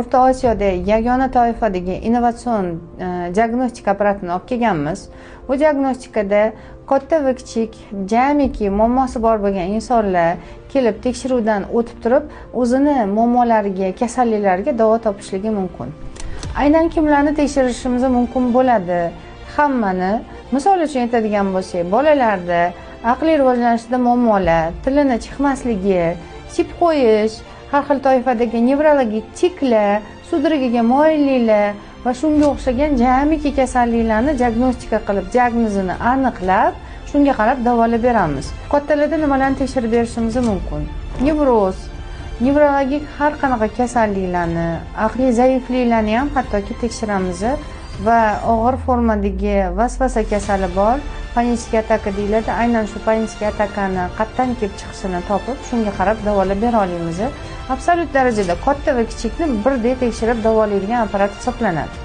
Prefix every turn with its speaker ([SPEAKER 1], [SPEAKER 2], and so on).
[SPEAKER 1] O'rta Osiyoda yagona toifadagi innovatsion diagnostik apparatini olib kelganmiz. Bu diagnostikada katta va kichik jamiki muammosi bor bo'lgan insonlar kelib tekshiruvdan o'tib turib, o'zini muammolariga, kasalliklariga davo topishligi mumkin. Aynan kimlarni tekshirishimiz mumkin bo'ladi? Hammani, misol uchun aytadigan bo'lsak, bolalarda aqliy rivojlanishida muammolar, tilini chiqmasligi, chip qo'yish, har xil toifadagi nevrologik tiklar, sudrigaga moyilliklar va shunga o'xshagan jamiki kasalliklarni diagnostika qilib, diagnozini aniqlab, shunga qarab davolab beramiz. Kattalarda nimalarni tekshirib berishimiz mumkin? Nevroz, nevrologik har qanaqa kasalliklarni, aqliy zaifliklarni ham hattoki tekshiramiz va og'ir formadagi vasvasa kasali bor, panik ataka deyiladi. Aynan shu panik atakani qatdan kelib chiqishini topib, shunga qarab davolab bera olamiz. Absolyut darajada katta va kichikni birdek tekshirib davolaydigan apparat hisoblanadi.